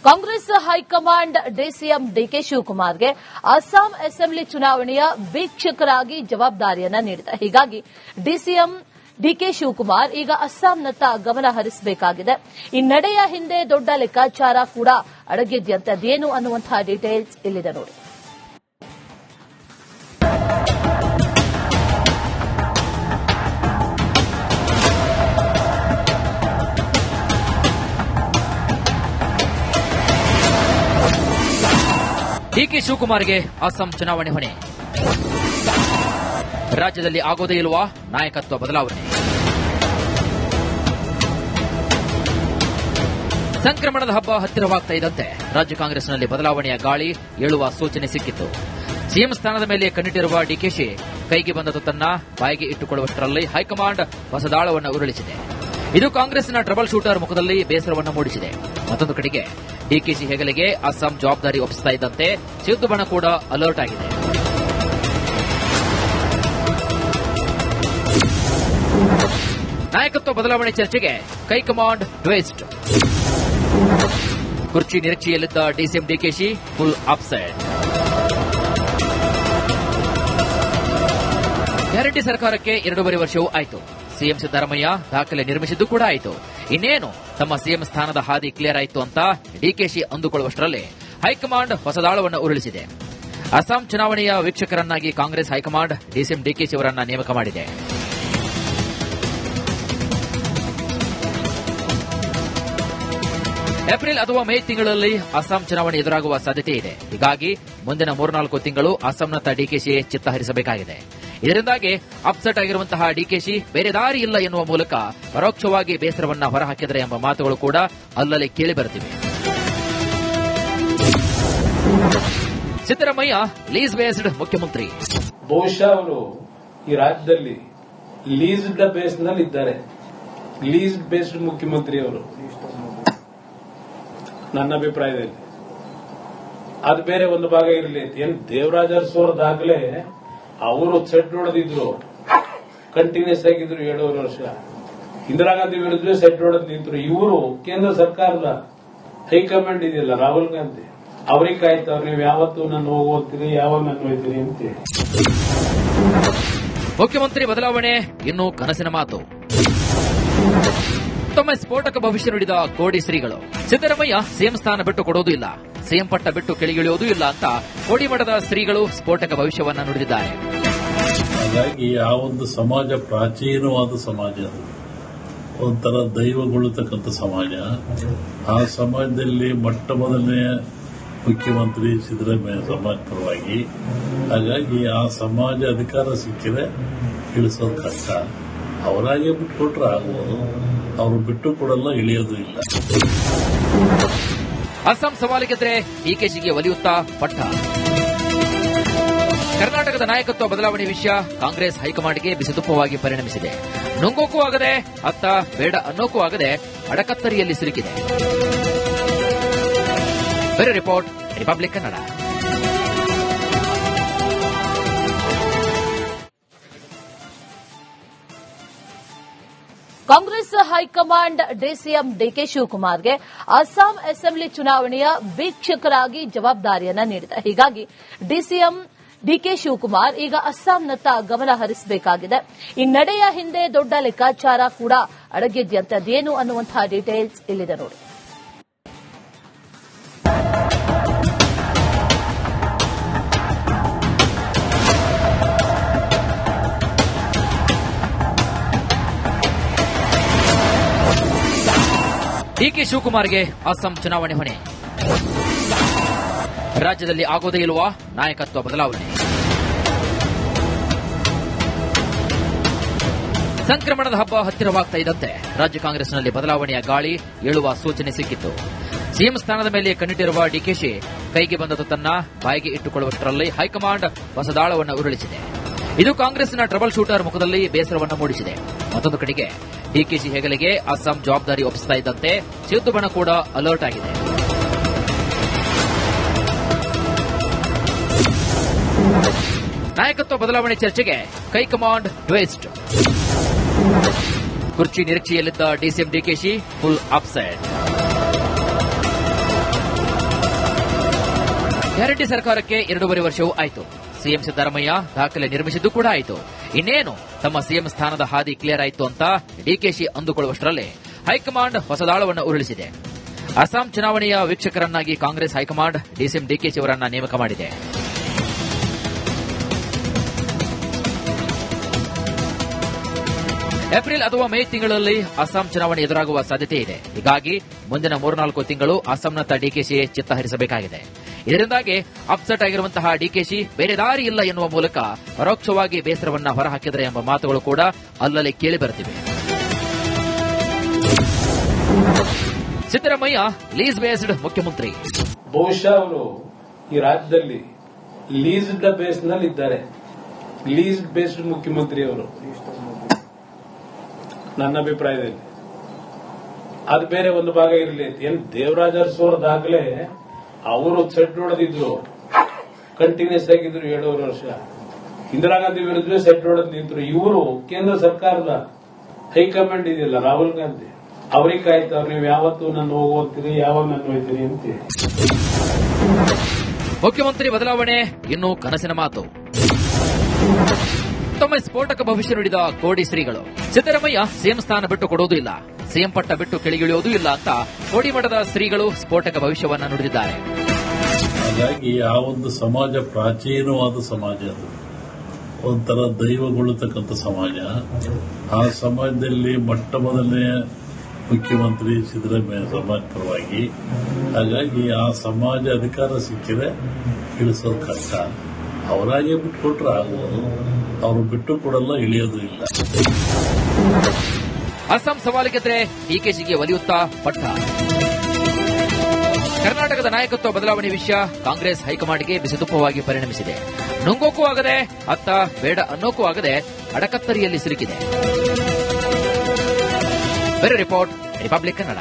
Congress high command DCM DK ಶಿವಕುಮಾರ್ಗೆ Assam assembly ಚುನಾವಣೆಯ ವೀಕ್ಷಕರಾಗಿ ಜವಾಬ್ದಾರಿಯನ್ನ ನೀಡಿದೆ. ಹೀಗಾಗಿ ಡಿಸಿಎಂ ಡಿಕೆ ಶಿವಕುಮಾರ್ ಈಗ ಅಸ್ಸಾಂನತ್ತ ಗಮನ ಹರಿಸಬೇಕಾಗಿದೆ. ಈ ನಡೆಯ ಹಿಂದೆ ದೊಡ್ಡ ಲೆಕ್ಕಾಚಾರ ಕೂಡ ಅಡಗಿದ್ಯಂತೆ. ಅದೇನು ಅನ್ನುವಂತಹ ಡೀಟೇಲ್ಸ್ ಇಲ್ಲಿದೆ ನೋಡಿ. ಡಿಕೆ ಶಿವಕುಮಾರ್ಗೆ ಅಸ್ಸಾಂ ಚುನಾವಣೆ ಹೊಣೆ. ರಾಜ್ಯದಲ್ಲಿ ಆಗೋದೇ ಇಲ್ವಾ ನಾಯಕತ್ವ ಬದಲಾವಣೆ. ಸಂಕ್ರಮಣದ ಹಬ್ಬ ಹತ್ತಿರವಾಗ್ತಾ ಇದ್ದಂತೆ ರಾಜ್ಯ ಕಾಂಗ್ರೆಸ್ನಲ್ಲಿ ಬದಲಾವಣೆಯ ಗಾಳಿ ಏಳುವ ಸೂಚನೆ ಸಿಕ್ಕಿತ್ತು. ಸಿಎಂ ಸ್ಥಾನದ ಮೇಲೆ ಕಣ್ಣಿಟ್ಟಿರುವ ಡಿಕೆಶಿ ಕೈಗೆ ಬಂದ ತುತ್ತನ್ನ ಬಾಯಿಗೆ ಇಟ್ಟುಕೊಳ್ಳುವಷ್ಟರಲ್ಲಿ ಹೈಕಮಾಂಡ್ ಹೊಸದಾಳವನ್ನು ಉರುಳಿಸಿದೆ. ಇದು ಕಾಂಗ್ರೆಸ್ನ ಟ್ರಬಲ್ ಶೂಟರ್ ಮುಖದಲ್ಲಿ ಬೇಸರವನ್ನು ಮೂಡಿಸಿದೆ. ಮತ್ತೊಂದು ಕಡೆಗೆ ಡಿಕೆಶಿ ಹೆಗಲಿಗೆ ಅಸ್ಸಾಂ ಜವಾಬ್ದಾರಿ ಒಪ್ಪಿಸ್ತಾ ಇದ್ದಂತೆ ಸಿದ್ದು ಬಣ ಕೂಡ ಅಲರ್ಟ್ ಆಗಿದೆ. ನಾಯಕತ್ವ ಬದಲಾವಣೆ ಚರ್ಚೆಗೆ ಹೈಕಮಾಂಡ್ ಟ್ವಿಸ್ಟ್. ಕುರ್ಚಿ ನಿರೀಕ್ಷೆಯಲ್ಲಿದ್ದ DCM DKShi full upset. Guarantee ಸರ್ಕಾರಕ್ಕೆ 2.5 ವರ್ಷವೂ ಆಯಿತು. ಸಿಎಂ ಸಿದ್ದರಾಮಯ್ಯ ದಾಖಲೆ ನಿರ್ಮಿಸಿದ್ದು ಕೂಡ ಆಯಿತು. ಇನ್ನೇನು ತಮ್ಮ ಸಿಎಂ ಸ್ಥಾನದ ಹಾದಿ ಕ್ಲಿಯರ್ ಆಯಿತು ಅಂತ ಡಿಕೆಶಿ ಅಂದುಕೊಳ್ಳುವಷ್ಟರಲ್ಲಿ ಹೈಕಮಾಂಡ್ ಹೊಸದಾಳವನ್ನು ಉರುಳಿಸಿದೆ. ಅಸ್ಸಾಂ ಚುನಾವಣೆಯ ವೀಕ್ಷಕರನ್ನಾಗಿ ಕಾಂಗ್ರೆಸ್ ಹೈಕಮಾಂಡ್ ಡಿಸಿಎಂ ಡಿಕೆಶಿ ಅವರನ್ನ ನೇಮಕ ಮಾಡಿದೆ. ಏಪ್ರಿಲ್ ಅಥವಾ ಮೇ ತಿಂಗಳಲ್ಲಿ ಅಸ್ಸಾಂ ಚುನಾವಣೆ ಎದುರಾಗುವ ಸಾಧ್ಯತೆ ಇದೆ. ಹೀಗಾಗಿ ಮುಂದಿನ 3-4 ತಿಂಗಳು ಅಸ್ಸಾಂನತ್ತ ಡಿಕೆಶಿ ಚಿತ್ತ ಹರಿಸಬೇಕಾಗಿದೆ. ಇದರಿಂದಾಗಿ ಅಪ್ಸೆಟ್ ಆಗಿರುವಂತಹ ಡಿಕೆಶಿ ಬೇರೆ ದಾರಿ ಇಲ್ಲ ಎನ್ನುವ ಮೂಲಕ ಪರೋಕ್ಷವಾಗಿ ಬೇಸರವನ್ನ ಹೊರಹಾಕಿದರೆ ಎಂಬ ಮಾತುಗಳು ಕೂಡ ಅಲ್ಲಲ್ಲಿ ಕೇಳಿಬರುತ್ತಿವೆ. ಸಿದ್ದರಾಮಯ್ಯ ಲೀಸ್ ಬೇಸ್ಡ್ ಮುಖ್ಯಮಂತ್ರಿ. ಬಹುಶಃ ಅವರು ಈ ರಾಜ್ಯದಲ್ಲಿ ಲೀಸ್ಡ್ ಬೇಸ್ ನಲ್ಲಿ ಇದ್ದಾರೆ. ಲೀಸ್ಡ್ ಬೇಸ್ಡ್ ಮುಖ್ಯಮಂತ್ರಿ ಅವರು ನನ್ನ ಅಭಿಪ್ರಾಯದಲ್ಲಿ. ಅದು ಬೇರೆ ಒಂದು ಭಾಗ ಇರಲಿ. ಏನ್ ದೇವರಾಜ ಅರಸು ದಾಖಲೆ ಅವರು ಸೆಟ್ ಹೊಡೆದಿದ್ರು, ಕಂಟಿನ್ಯೂಸ್ ಆಗಿದ್ರು 7.5 ವರ್ಷ. ಇಂದಿರಾ ಗಾಂಧಿ ವಿರುದ್ಧ ಸೆಟ್ ಹೊಡೆದ್ ನಿಂತರು. ಇವರು ಕೇಂದ್ರ ಸರ್ಕಾರದ ಹೈಕಮಾಂಡ್ ಇದೆಯಲ್ಲ, ರಾಹುಲ್ ಗಾಂಧಿ, ಅವ್ರಿಗೆ ಕಾಯ್ತವ್ರು. ನೀವು ಯಾವತ್ತು ನಾನು ಹೋಗ್ತೀರಿ, ಯಾವಾಗ ನಾನು ಹೋಗ್ತೀರಿ ಅಂತ. ಮುಖ್ಯಮಂತ್ರಿ ಬದಲಾವಣೆ ಇನ್ನೂ ಕನಸಿನ ಮಾತು. ತಮ್ಮ ಸ್ಫೋಟಕ ಭವಿಷ್ಯ ನುಡಿದ ಕೋಡಿ ಶ್ರೀಗಳು. ಸಿದ್ದರಾಮಯ್ಯ ಸಿಎಂ ಸ್ಥಾನ ಬಿಟ್ಟು ಕೊಡೋದು ಇಲ್ಲ, ಸಿಎಂ ಪಟ್ಟ ಬಿಟ್ಟು ಕೆಳಗಿಳಿಯೋದು ಇಲ್ಲ ಅಂತ ಕೋಡಿಮಠದ ಶ್ರೀಗಳು ಸ್ಫೋಟಕ ಭವಿಷ್ಯವನ್ನ ನುಡಿದಿದ್ದಾರೆ. ಹಾಗಾಗಿ ಆ ಒಂದು ಸಮಾಜ ಪ್ರಾಚೀನವಾದ ಸಮಾಜ, ಒಂಥರ ದೈವಗೊಳ್ಳತಕ್ಕಂಥ ಸಮಾಜ. ಆ ಸಮಾಜದಲ್ಲಿ ಮೊಟ್ಟ ಮೊದಲನೆಯ ಮುಖ್ಯಮಂತ್ರಿ ಸಿದ್ದರಾಮಯ್ಯ ಸಮಾಜ ಪರವಾಗಿ. ಹಾಗಾಗಿ ಆ ಸಮಾಜ ಅಧಿಕಾರ ಸಿಕ್ಕಿದ್ರೆ ಇಳಿಸೋದು ಕಷ್ಟ. ಅವರಾಗೆ ಬಿಟ್ಟುಕೊಟ್ರೆ ಆಗ್ಬೋದು, ಅವರು ಬಿಟ್ಟು ಕೊಡಲ್ಲ, ಇಳಿಯೋದು ಇಲ್ಲ. ಅಸ್ಸಾಂ ಸವಾಲು ಗೆದ್ರೆ ಡಿಕೆಶಿಗೆ ಒಲಿಯುತ್ತಾ ಪಟ್ಟ. ಕರ್ನಾಟಕದ ನಾಯಕತ್ವ ಬದಲಾವಣೆ ವಿಷಯ ಕಾಂಗ್ರೆಸ್ ಹೈಕಮಾಂಡ್ಗೆ ಬಿಸಿತುಪ್ಪವಾಗಿ ಪರಿಣಮಿಸಿದೆ. ನುಂಗೋಕೂ ಆಗದೆ, ಅತ್ತ ಬೇಡ ಅನ್ನೋಕೂ ಆಗದೆ ಅಡಕತ್ತರಿಯಲ್ಲಿ ಸಿಲುಕಿದೆ. ಬೇರೆ report, Republic Kannada. Congress high command DCM DK ಶಿವಕುಮಾರ್ಗೆ ಅಸ್ಸಾಂ ಅಸೆಂಬ್ಲಿ ಚುನಾವಣೆಯ ವೀಕ್ಷಕರಾಗಿ ಜವಾಬ್ದಾರಿಯನ್ನ ನೀಡಿದೆ. ಹೀಗಾಗಿ ಡಿಸಿಎಂ ಡಿಕೆ ಶಿವಕುಮಾರ್ ಈಗ ಅಸ್ಸಾಂನತ್ತ ಗಮನ ಹರಿಸಬೇಕಾಗಿದೆ. ಈ ನಡೆಯ ಹಿಂದೆ ದೊಡ್ಡ ಲೆಕ್ಕಾಚಾರ ಕೂಡ ಅಡಗಿದ್ಯಂತೆ. ಅದೇನು ಅನ್ನುವಂತಹ ಡೀಟೇಲ್ಸ್ ಇಲ್ಲಿದೆ ನೋಡಿ. ಡಿಕೆ ಶಿವಕುಮಾರ್ಗೆ ಅಸ್ಸಾಂ ಚುನಾವಣೆ ಹೊಣೆ. ರಾಜ್ಯದಲ್ಲಿ ಆಗೋದೇ ಇಲ್ವಾ ನಾಯಕತ್ವ ಬದಲಾವಣೆ. ಸಂಕ್ರಮಣದ ಹಬ್ಬ ಹತ್ತಿರವಾಗ್ತಾ ಇದ್ದಂತೆ ರಾಜ್ಯ ಕಾಂಗ್ರೆಸ್ನಲ್ಲಿ ಬದಲಾವಣೆಯ ಗಾಳಿ ಏಳುವ ಸೂಚನೆ ಸಿಕ್ಕಿತ್ತು. ಸಿಎಂ ಸ್ಥಾನದ ಮೇಲೆ ಕಣ್ಣಿಟ್ಟಿರುವ ಡಿಕೆಶಿ ಕೈಗೆ ಬಂದ ತುತ್ತನ್ನ ಬಾಯಿಗೆ ಇಟ್ಟುಕೊಳ್ಳುವಷ್ಟರಲ್ಲಿ ಹೈಕಮಾಂಡ್ ಹೊಸದಾಳವನ್ನು ಉರುಳಿಸಿದೆ. ಇದು ಕಾಂಗ್ರೆಸ್ನ ಟ್ರಬಲ್ ಶೂಟರ್ ಮುಖದಲ್ಲಿ ಬೇಸರವನ್ನು ಮೂಡಿಸಿದೆ. ಮತ್ತೊಂದು ಕಡೆಗೆ ಡಿಕೆಶಿ ಹೆಗಲಿಗೆ ಅಸ್ಸಾಂ ಜವಾಬ್ದಾರಿ ಒಪ್ಪಿಸ್ತಾ ಇದ್ದಂತೆ ಸಿದ್ದು ಬಣ ಕೂಡ ಅಲರ್ಟ್ ಆಗಿದೆ. ನಾಯಕತ್ವ ಬದಲಾವಣೆ ಚರ್ಚೆಗೆ ಹೈಕಮಾಂಡ್ ಟ್ವಿಸ್ಟ್. ಕುರ್ಚಿ ನಿರೀಕ್ಷೆಯಲ್ಲಿದ್ದ DCM DKShi full upset. Guarantee ಸರ್ಕಾರಕ್ಕೆ 2.5 ವರ್ಷವೂ ಆಯಿತು. ಸಿಎಂ ಸಿದ್ದರಾಮಯ್ಯ ದಾಖಲೆ ನಿರ್ಮಿಸಿದ್ದು ಕೂಡ ಆಯಿತು. ಇನ್ನೇನು ತಮ್ಮ ಸಿಎಂ ಸ್ಥಾನದ ಹಾದಿ ಕ್ಲಿಯರ್ ಆಯಿತು ಅಂತ ಡಿಕೆಶಿ ಅಂದುಕೊಳ್ಳುವಷ್ಟರಲ್ಲೇ ಹೈಕಮಾಂಡ್ ಹೊಸದಾಳವನ್ನು ಉರುಳಿಸಿದೆ. ಅಸ್ಸಾಂ ಚುನಾವಣೆಯ ವೀಕ್ಷಕರನ್ನಾಗಿ ಕಾಂಗ್ರೆಸ್ ಹೈಕಮಾಂಡ್ ಡಿಸಿಎಂ ಡಿಕೆಶಿ ಅವರನ್ನ ನೇಮಕ ಮಾಡಿದೆ. ಏಪ್ರಿಲ್ ಅಥವಾ ಮೇ ತಿಂಗಳಲ್ಲಿ ಅಸ್ಸಾಂ ಚುನಾವಣೆ ಎದುರಾಗುವ ಸಾಧ್ಯತೆ ಇದೆ. ಹೀಗಾಗಿ ಮುಂದಿನ 3-4 ತಿಂಗಳು ಅಸ್ಸಾಂನತ್ತ ಡಿಕೆಶಿ ಚಿತ್ತ ಹರಿಸಬೇಕಾಗಿದೆ. ಇದರಿಂದಾಗಿ ಅಪ್ಸೆಟ್ ಆಗಿರುವಂತಹ ಡಿಕೆಶಿ ಬೇರೆ ದಾರಿ ಇಲ್ಲ ಎನ್ನುವ ಮೂಲಕ ಪರೋಕ್ಷವಾಗಿ ಬೇಸರವನ್ನ ಹೊರಹಾಕಿದರೆ ಎಂಬ ಮಾತುಗಳು ಕೂಡ ಅಲ್ಲಲ್ಲಿ ಕೇಳಿಬರುತ್ತಿವೆ. ಸಿದ್ದರಾಮಯ್ಯ ಲೀಸ್ ಬೇಸ್ಡ್ ಮುಖ್ಯಮಂತ್ರಿ. ಬಹುಶಃ ಅವರು ಈ ರಾಜ್ಯದಲ್ಲಿ ಲೀಸ್ಡ್ ಬೇಸ್ ನಲ್ಲಿ ಇದ್ದಾರೆ. ಲೀಸ್ಡ್ ಬೇಸ್ಡ್ ಮುಖ್ಯಮಂತ್ರಿ ಅವರು ನನ್ನ ಅಭಿಪ್ರಾಯದಲ್ಲಿ. ಅದು ಬೇರೆ ಒಂದು ಭಾಗ ಇರಲಿ. ಏನ್ ದೇವರಾಜ ಅರಸು ದಾಖಲೆ ಅವರು ಸೆಟ್ ಹೊಡೆದಿದ್ರು, ಕಂಟಿನ್ಯೂಸ್ ಆಗಿದ್ರು 7 ವರ್ಷ. ಇಂದಿರಾ ಗಾಂಧಿ ವಿರುದ್ಧ ಸೆಟ್ ಹೊಡೆದ್ ನಿಂತರು. ಇವರು ಕೇಂದ್ರ ಸರ್ಕಾರದ ಹೈಕಮಾಂಡ್ ಇದೆಯಲ್ಲ, ರಾಹುಲ್ ಗಾಂಧಿ, ಅವ್ರಿಗೆ ಕಾಯ್ತಾವ್ರು, ನೀವು ಯಾವತ್ತು ನನ್ನ ಹೋಗ್ತೀರಿ, ಯಾವಾಗ ನನ್ನ ಹೋಗ್ತೀರಿ ಅಂತ. ಮುಖ್ಯಮಂತ್ರಿ ಬದಲಾವಣೆ ಇನ್ನೂ ಕನಸಿನ ಮಾತು. ತಮ್ಮ ಸ್ಫೋಟಕ ಭವಿಷ್ಯ ನುಡಿದ ಕೋಡಿ ಶ್ರೀಗಳು ಸಿದ್ದರಾಮಯ್ಯ ಸಿಎಂ ಸ್ಥಾನ ಬಿಟ್ಟು ಕೊಡುವುದೂ ಇಲ್ಲ, ಸಿಎಂ ಪಟ್ಟ ಬಿಟ್ಟು ಕೆಳಗಿಳಿಯುವುದೂ ಇಲ್ಲ ಅಂತ ಕೋಡಿಮಠದ ಶ್ರೀಗಳು ಸ್ಫೋಟಕ ಭವಿಷ್ಯವನ್ನ ನುಡಿದಿದ್ದಾರೆ. ಹಾಗಾಗಿ ಆ ಒಂದು ಸಮಾಜ ಪ್ರಾಚೀನವಾದ ಸಮಾಜ, ಅದು ಒಂಥರ ದೈವಗೊಳ್ಳತಕ್ಕಂಥ ಸಮಾಜ. ಆ ಸಮಾಜದಲ್ಲಿ ಮೊಟ್ಟ ಮೊದಲನೇ ಮುಖ್ಯಮಂತ್ರಿ ಸಿದ್ದರಾಮಯ್ಯ ಸಮಾಜ ಪರವಾಗಿ. ಹಾಗಾಗಿ ಆ ಸಮಾಜ ಅಧಿಕಾರ ಸಿಕ್ಕಿದ್ರೆ ಇಳಿಸೋದು ಕಷ್ಟ. ಅವರಾಗೆ ಬಿಟ್ಟುಕೊಟ್ರೆ ಆಗ್ಬೋದು, ಅವರು ಬಿಟ್ಟು ಕೊಡಲ್ಲ, ಇಳಿಯೋದು ಇಲ್ಲ. ಅಸ್ಸಾಂ ಸವಾಲಿಗೆದ್ರೆ ಡಿಕೆಶಿಗೆ ಒಲಿಯುತ್ತಾ ಪಟ್ಟ. ಕರ್ನಾಟಕದ ನಾಯಕತ್ವ ಬದಲಾವಣೆ ವಿಷಯ ಕಾಂಗ್ರೆಸ್ ಹೈಕಮಾಂಡ್ಗೆ ಬಿಸಿತುಪ್ಪವಾಗಿ ಪರಿಣಮಿಸಿದೆ. ನುಂಗೋಕೂ ಆಗದೆ, ಅತ್ತ ಬೇಡ ಅನ್ನೋಕೂ ಆಗದೆ ಅಡಕತ್ತರಿಯಲ್ಲಿ ಸಿಲುಕಿದೆ. ಬೇರೆ ರಿಪೋರ್ಟ್, ರಿಪಬ್ಲಿಕ್ ಕನ್ನಡ.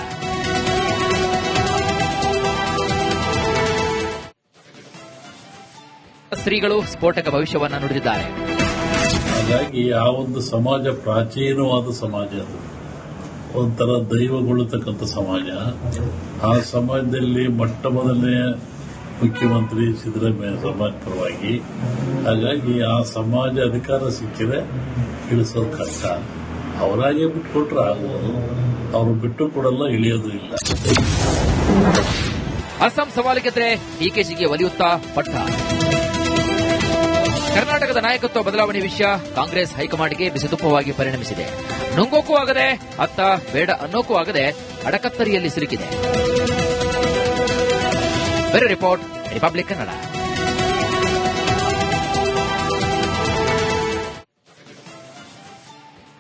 ಶ್ರೀಗಳು ಸ್ಫೋಟಕ ಭವಿಷ್ಯವನ್ನ ನುಡಿದಿದ್ದಾರೆ. ಹಾಗಾಗಿ ಆ ಒಂದು ಸಮಾಜ ಪ್ರಾಚೀನವಾದ ಸಮಾಜ, ಅದು ಒಂಥರ ದೈವಗೊಳ್ಳತಕ್ಕಂಥ ಸಮಾಜ. ಆ ಸಮಾಜದಲ್ಲಿ ಮೊಟ್ಟ ಮೊದಲನೇ ಮುಖ್ಯಮಂತ್ರಿ ಸಿದ್ದರಾಮಯ್ಯ ಸಮಾಜ ಪರವಾಗಿ. ಹಾಗಾಗಿ ಆ ಸಮಾಜ ಅಧಿಕಾರ ಸಿಕ್ಕಿದ್ರೆ ಇಳಿಸೋದು ಕಷ್ಟ. ಅವರಾಗೆ ಬಿಟ್ಟುಕೊಟ್ರೆ ಆಗ್ಬೋದು, ಅವರು ಬಿಟ್ಟು ಕೊಡಲ್ಲ, ಇಳಿಯೋದು ಇಲ್ಲ. ಅಸ್ಸಾಂ ಸವಾಲಿಗೆದ್ರೆ ಡಿಕೆಶಿಗೆ ಒಲಿಯುತ್ತಾ ಪಟ್ಟ. ಕರ್ನಾಟಕದ ನಾಯಕತ್ವ ಬದಲಾವಣೆ ವಿಷಯ ಕಾಂಗ್ರೆಸ್ ಹೈಕಮಾಂಡ್ಗೆ ಬಿಸಿತುಪ್ಪವಾಗಿ ಪರಿಣಮಿಸಿದೆ. ನುಂಗೋಕೂ ಆಗದೆ, ಅತ್ತ ಬೇಡ ಅನ್ನೋಕೂ ಆಗದೆ ಅಡಕತ್ತರಿಯಲ್ಲಿ ಸಿಲುಕಿದೆ. ಬೇರೆ ರಿಪೋರ್ಟ್, ರಿಪಬ್ಲಿಕ್ ಕನ್ನಡ.